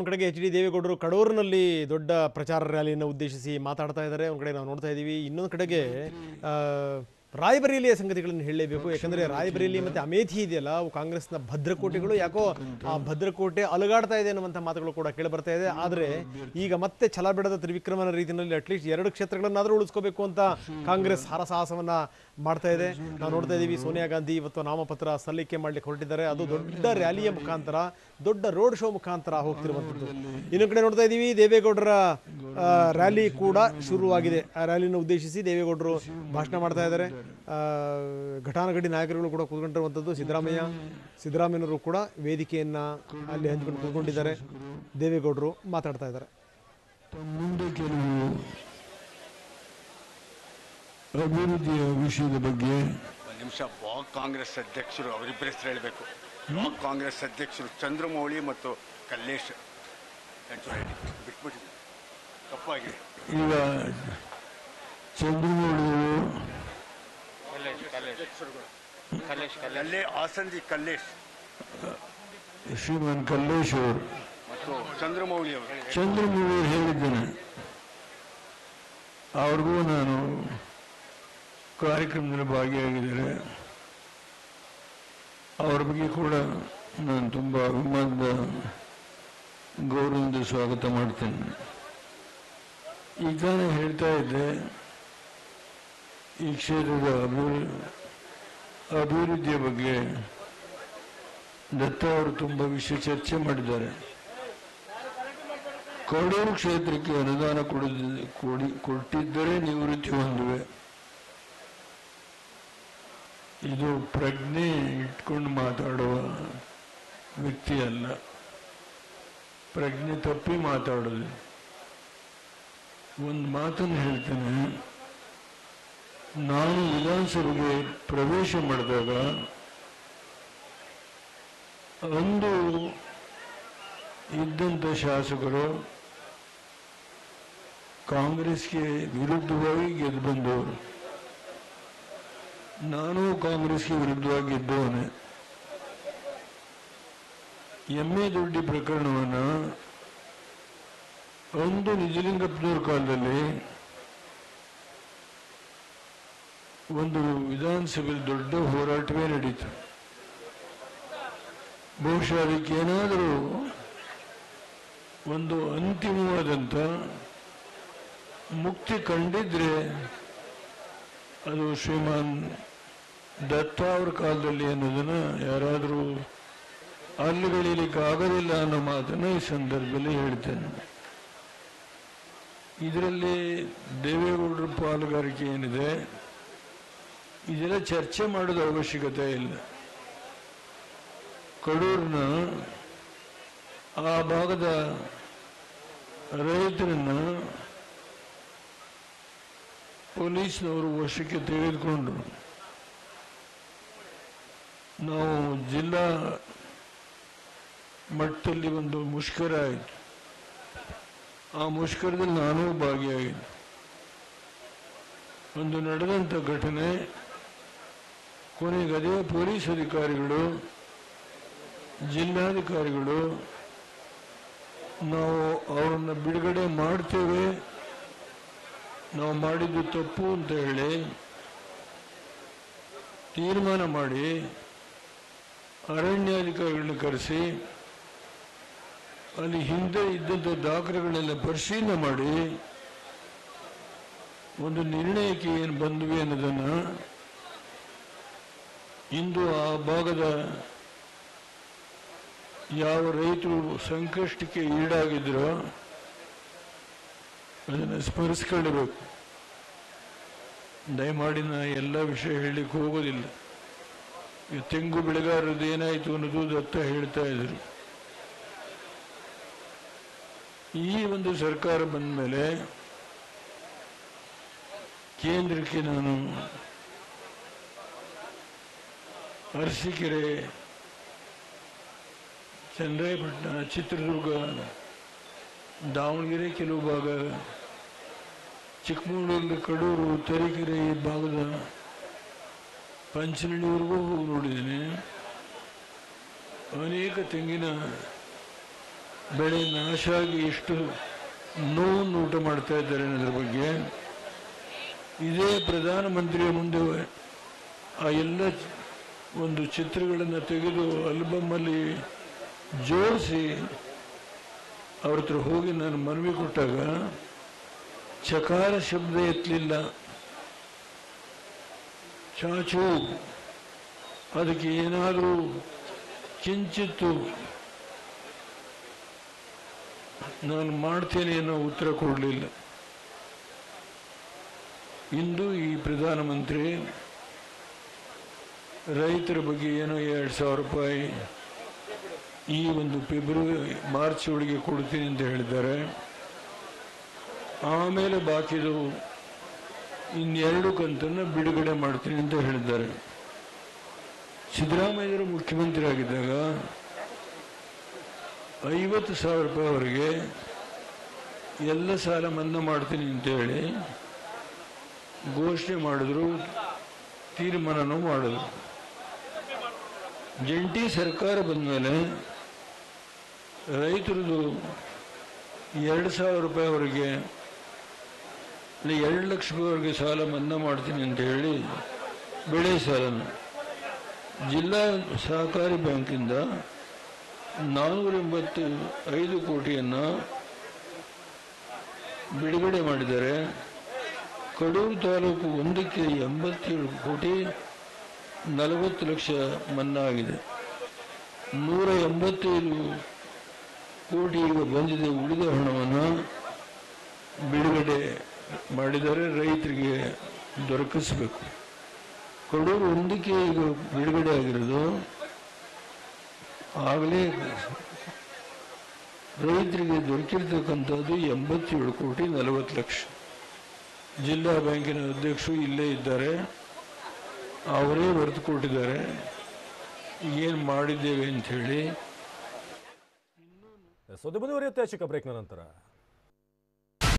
ಒಂದು ಕಡೆಗೆ H D ದೇವೇಗೌಡರು ಕಡೂರಿನಲ್ಲಿ ದೊಡ್ಡ ಪ್ರಚಾರ ರ್ಯಾಲಿಯನ್ನು ಉದ್ದೇಶಿಸಿ ಮಾತಾಡ್ತಾ ಇದ್ದಾರೆ. ಒಂದು ಕಡೆ ನಾವು ನೋಡ್ತಾ ಇದ್ದೀವಿ, ಇನ್ನೊಂದು ಕಡೆಗೆ ರಾಯಬರೇಲಿಯ ಸಂಗತಿಗಳನ್ನು ಹೇಳಲೇಬೇಕು. ಯಾಕಂದರೆ ರಾಯಬರೇಲಿ ಮತ್ತು ಅಮೇಥಿ ಇದೆಯಲ್ಲ, ಅವು ಕಾಂಗ್ರೆಸ್ನ ಭದ್ರಕೋಟೆಗಳು. ಯಾಕೋ ಆ ಭದ್ರಕೋಟೆ ಅಲುಗಾಡ್ತಾ ಇದೆ ಅನ್ನುವಂಥ ಮಾತುಗಳು ಕೂಡ ಕೇಳಿಬರ್ತಾ ಇದೆ. ಆದರೆ ಈಗ ಮತ್ತೆ ಛಲ ಬಿಡದ ತ್ರಿವಿಕ್ರಮನ ರೀತಿಯಲ್ಲಿ ಅಟ್ಲೀಸ್ಟ್ 2 ಕ್ಷೇತ್ರಗಳನ್ನಾದರೂ ಉಳಿಸ್ಕೋಬೇಕು ಅಂತ ಕಾಂಗ್ರೆಸ್ ಹರಸಾಹಸವನ್ನು ಮಾಡ್ತಾ ಇದೆ. ನಾವು ನೋಡ್ತಾ ಇದ್ದೀವಿ, ಸೋನಿಯಾ ಗಾಂಧಿ ಇವತ್ತು ನಾಮಪತ್ರ ಸಲ್ಲಿಕೆ ಮಾಡಲಿಕ್ಕೆ ಹೊರಟಿದ್ದಾರೆ. ಅದು ದೊಡ್ಡ ರ್ಯಾಲಿಯ ಮುಖಾಂತರ, ದೊಡ್ಡ ರೋಡ್ ಶೋ ಮುಖಾಂತರ ಹೋಗ್ತಿರುವಂಥದ್ದು. ಇನ್ನೊಂದು ಕಡೆ ನೋಡ್ತಾ ಇದ್ದೀವಿ, ದೇವೇಗೌಡರ ರ್ಯಾಲಿ ಕೂಡ ಶುರುವಾಗಿದೆ. ಆ ರ್ಯಾಲಿಯನ್ನು ಉದ್ದೇಶಿಸಿ ದೇವೇಗೌಡರು ಭಾಷಣ ಮಾಡ್ತಾ ಇದ್ದಾರೆ. ಘಟಾನುಘಟಿ ನಾಯಕರುಗಳು ಕೂಡ ಕೂತ್ಕೊಂಡಿರುವಂಥದ್ದು. ಸಿದ್ದರಾಮಯ್ಯನವರು ಕೂಡ ವೇದಿಕೆಯನ್ನು ಅಲ್ಲಿ ಹಂಚಿಕೊಂಡು ಕೂತ್ಕೊಂಡಿದ್ದಾರೆ. ದೇವೇಗೌಡರು ಮಾತಾಡ್ತಾ ಇದ್ದಾರೆ. ಮುಂದೆ ಕೆಲವು ಅಭಿವೃದ್ಧಿಯ ವಿಷಯದ ಬಗ್ಗೆ ಒಂದು ನಿಮಿಷ. ಬ್ಲಾಕ್ ಕಾಂಗ್ರೆಸ್ ಅಧ್ಯಕ್ಷರು ಅವರಿಬ್ಬರ ಹೆಸರು ಹೇಳಬೇಕು. ಬ್ಲಾಕ್ ಕಾಂಗ್ರೆಸ್ ಅಧ್ಯಕ್ಷರು ಚಂದ್ರಮೌಳಿ ಮತ್ತು ಕಲ್ಲೇಶ್ ಬಿಟ್ಬಿಟ್ಟಿದ್ದಾರೆ, ತಪ್ಪಾಗಿದೆ. ಈಗ ಚಂದ್ರಮೌಳಿ ಆಸಂದಿ ಕಲ್ಲೇಶ್, ಶ್ರೀಮಾನ್ ಕಲ್ಲೇಶ್ ಅವರು ಮತ್ತು ಚಂದ್ರಮೌಳಿ ಹೇಳಿದ್ದೇನೆ. ಅವ್ರಿಗೂ ನಾನು ಕಾರ್ಯಕ್ರಮದಲ್ಲಿ ಭಾಗಿಯಾಗಿದ್ದಾರೆ. ಅವ್ರ ಬಗ್ಗೆ ಕೂಡ ನಾನು ತುಂಬ ಅಭಿಮಾನದ ಗೌರವದಿಂದ ಸ್ವಾಗತ ಮಾಡ್ತೇನೆ. ಈಗ ತಾನೇ ಹೇಳ್ತಾ ಇದ್ದೆ, ಈ ಕ್ಷೇತ್ರದ ಅಭಿವೃದ್ಧಿಯ ಬಗ್ಗೆ ದತ್ತ ಅವರು ತುಂಬ ವಿಷಯ ಚರ್ಚೆ ಮಾಡಿದ್ದಾರೆ. ಕಡೂರು ಕ್ಷೇತ್ರಕ್ಕೆ ಅನುದಾನ ಕೊಟ್ಟಿದ್ದರೆ ನಿವೃತ್ತಿ ಹೊಂದುವೆ. ಇದು ಪ್ರಜ್ಞೆ ಇಟ್ಕೊಂಡು ಮಾತಾಡುವ ವ್ಯಕ್ತಿ ಅಲ್ಲ, ಪ್ರಜ್ಞೆ ತಪ್ಪಿ ಮಾತಾಡೋದು. ಒಂದು ಮಾತನ್ನು ಹೇಳ್ತೇನೆ, ನಾನು ವಿಧಾನಸಭೆಗೆ ಪ್ರವೇಶ ಮಾಡಿದಾಗ ಅಂದು ಇದ್ದಂಥ ಶಾಸಕರು ಕಾಂಗ್ರೆಸ್ಗೆ ವಿರುದ್ಧವಾಗಿ ಗೆದ್ದು ಬಂದವರು. ನಾನು ಕಾಂಗ್ರೆಸ್ಗೆ ವಿರುದ್ಧವಾಗಿ ಗೆದ್ದವನೇ. ಎಮ್ಮೆ ದೊಡ್ಡಿ ಪ್ರಕರಣವನ್ನು ಒಂದು ನಿಜಲಿಂಗಪ್ಪನವ್ರ ಕಾಲದಲ್ಲಿ ಒಂದು ವಿಧಾನಸಭೆಯಲ್ಲಿ ದೊಡ್ಡ ಹೋರಾಟವೇ ನಡೀತು. ಬಹುಶಃ ಅದಕ್ಕೇನಾದರೂ ಒಂದು ಅಂತಿಮವಾದಂಥ ಮುಕ್ತಿ ಕಂಡಿದ್ರೆ ಅದು ಶ್ರೀಮಾನ್ ದತ್ತ ಅವರ ಕಾಲದಲ್ಲಿ ಅನ್ನೋದನ್ನು ಯಾರಾದರೂ ಅಲ್ಲಿಗಳಿಲಿಕ್ಕೆ ಆಗೋದಿಲ್ಲ ಅನ್ನೋ ಮಾತನ್ನು ಈ ಸಂದರ್ಭದಲ್ಲಿ ಹೇಳ್ತೇನೆ. ಇದರಲ್ಲಿ ದೇವೇಗೌಡರ ಪಾಲುಗಾರಿಕೆ ಏನಿದೆ, ಇದೆಲ್ಲ ಚರ್ಚೆ ಮಾಡೋದು ಅವಶ್ಯಕತೆ ಇಲ್ಲ. ಕಡೂರಿನ ಆ ಭಾಗದ ರೈತರನ್ನ ಪೊಲೀಸ್ನವರು ವಶಕ್ಕೆ ತೆಗೆದುಕೊಂಡ್ರು. ನಾವು ಜಿಲ್ಲಾ ಮಟ್ಟದಲ್ಲಿ ಒಂದು ಮುಷ್ಕರ ಆಯಿತು. ಆ ಮುಷ್ಕರದಲ್ಲಿ ನಾನು ಭಾಗಿಯಾಗಿದ್ದೆ. ಒಂದು ನಡೆದಂಥ ಘಟನೆ, ಕೊನೆಗೆ ಅದೇ ಪೊಲೀಸ್ ಅಧಿಕಾರಿಗಳು, ಜಿಲ್ಲಾಧಿಕಾರಿಗಳು ನಾವು ಅವರನ್ನು ಬಿಡುಗಡೆ ಮಾಡ್ತೇವೆ, ನಾವು ಮಾಡಿದ್ದು ತಪ್ಪು ಅಂತ ಹೇಳಿ ತೀರ್ಮಾನ ಮಾಡಿ ಅರಣ್ಯಾಧಿಕಾರಿಗಳನ್ನ ಕರೆಸಿ ಅಲ್ಲಿ ಹಿಂದೆ ಇದ್ದಂಥ ದಾಖಲೆಗಳೆಲ್ಲ ಪರಿಶೀಲನೆ ಮಾಡಿ ಒಂದು ನಿರ್ಣಯಕ್ಕೆ ಏನು ಬಂದ್ವಿ ಅನ್ನೋದನ್ನು ಇಂದು ಆ ಭಾಗದ ಯಾವ ರೈತರು ಸಂಕಷ್ಟಕ್ಕೆ ಈಡಾಗಿದ್ರೋ ಅದನ್ನು ಸ್ಮರಿಸ್ಕೊಳ್ಳಬೇಕು. ದಯಮಾಡಿ ನಾ ಎಲ್ಲ ವಿಷಯ ಹೇಳಲಿಕ್ಕೆ ಹೋಗೋದಿಲ್ಲ. ತೆಂಗು ಬೆಳೆಗಾರರದ್ದು ಏನಾಯಿತು ಅನ್ನೋದು ದತ್ತ ಹೇಳ್ತಾ ಇದ್ರು. ಈ ಒಂದು ಸರ್ಕಾರ ಬಂದ ಮೇಲೆ ಕೇಂದ್ರಕ್ಕೆ ನಾನು ಅರಸೀಕೆರೆ, ಚನ್ನರಾಯಪಟ್ಟಣ, ಚಿತ್ರದುರ್ಗ, ದಾವಣಗೆರೆ ಕೆಲವು ಭಾಗ, ಚಿಕ್ಕಮಗಳೂರು, ಕಡೂರು, ತರೀಕೆರೆ ಈ ಭಾಗದ ಪಂಚನಹಳ್ಳಿವರೆಗೂ ಹೋಗಿ ನೋಡಿದ್ದೀನಿ. ಅನೇಕ ತೆಂಗಿನ ಬೆಳೆ ನಾಶ ಆಗಿ ಎಷ್ಟು ನೋವನ್ನು ಊಟ ಮಾಡ್ತಾ ಇದ್ದಾರೆ ಅನ್ನೋದ್ರ ಬಗ್ಗೆ ಇದೇ ಪ್ರಧಾನಮಂತ್ರಿಯ ಮುಂದೆ ಆ ಎಲ್ಲ ಒಂದು ಚಿತ್ರಗಳನ್ನು ತೆಗೆದು ಆಲ್ಬಮ್ಮಲ್ಲಿ ಜೋಡಿಸಿ ಅವ್ರ ಹತ್ರ ಹೋಗಿ ನಾನು ಮನವಿ ಕೊಟ್ಟಾಗ ಚಕಾರ ಶಬ್ದ ಎತ್ತಲಿಲ್ಲ. ಚಾಚು ಅದಕ್ಕೆ ಏನಾದರೂ ಕಿಂಚಿತ್ತು ನಾನು ಮಾಡ್ತೇನೆ ಅನ್ನೋ ಉತ್ತರ ಕೊಡಲಿಲ್ಲ. ಇಂದು ಈ ಪ್ರಧಾನಮಂತ್ರಿ ರೈತರ ಬಗ್ಗೆ ಏನೋ 2,000 ರೂಪಾಯಿ ಈ ಒಂದು ಮಾರ್ಚ್ ಒಳಗೆ ಕೊಡ್ತೀನಿ ಅಂತ ಹೇಳಿದ್ದಾರೆ. ಆಮೇಲೆ ಬಾಕಿದು ಇನ್ನೆರಡು ಕಂತನ್ನು ಬಿಡುಗಡೆ ಮಾಡ್ತೀನಿ ಅಂತ ಹೇಳಿದ್ದಾರೆ. ಸಿದ್ದರಾಮಯ್ಯರು ಮುಖ್ಯಮಂತ್ರಿ ಆಗಿದ್ದಾಗ 50,000 ರೂಪಾಯಿವರೆಗೆ ಎಲ್ಲ ಸಾಲ ಮನ್ನಾ ಮಾಡ್ತೀನಿ ಅಂತೇಳಿ ಘೋಷಣೆ ಮಾಡಿದ್ರು, ತೀರ್ಮಾನನೂ ಮಾಡಿದ್ರು. ಜಂಟಿ ಸರ್ಕಾರ ಬಂದ ಮೇಲೆ ರೈತರದು 2,000 ರೂಪಾಯಿವರೆಗೆ 2 ಲಕ್ಷ ರೂಪಾಯಿವರೆಗೆ ಸಾಲ ಮನ್ನಾ ಮಾಡ್ತೀನಿ ಅಂತ ಹೇಳಿ ಬೆಳೆ ಸಾಲನ ಜಿಲ್ಲಾ ಸಹಕಾರಿ ಬ್ಯಾಂಕಿಂದ 485 ಕೋಟಿಯನ್ನು ಬಿಡುಗಡೆ ಮಾಡಿದ್ದಾರೆ. ಕಡೂರು ತಾಲೂಕು ಒಂದಕ್ಕೆ 87 ಕೋಟಿ 40 ಲಕ್ಷ ಮನ್ನಾ ಆಗಿದೆ. 185 ಕೋಟಿ ಈಗ ಬಂದಿದೆ. ಉಳಿದ ಹಣವನ್ನು ಬಿಡುಗಡೆ ಮಾಡಿದರೆ ರೈತರಿಗೆ ದೊರಕಿಸಬೇಕು. ಕಡೂರು ಒಂದಕ್ಕೆ ಈಗ ಬಿಡುಗಡೆ ಆಗಿರೋದು ಆಗಲೇ ರೈತರಿಗೆ ದೊರಕಿರ್ತಕ್ಕಂಥದ್ದು 87 ಕೋಟಿ 40 ಲಕ್ಷ. ಜಿಲ್ಲಾ ಬ್ಯಾಂಕಿನ ಅಧ್ಯಕ್ಷರು ಇಲ್ಲೇ ಇದ್ದಾರೆ, ಅವರೇ ಬರೆದು ಕೊಟ್ಟಿದ್ದಾರೆ ಏನು ಮಾಡಿದ್ದೇವೆ ಅಂತ ಹೇಳಿ. ಸುದ್ದಿ ಮುಂದುವರಿಯುತ್ತೆ ಚಿಕ್ಕ ಬ್ರೇಕ್ನ ನಂತರ.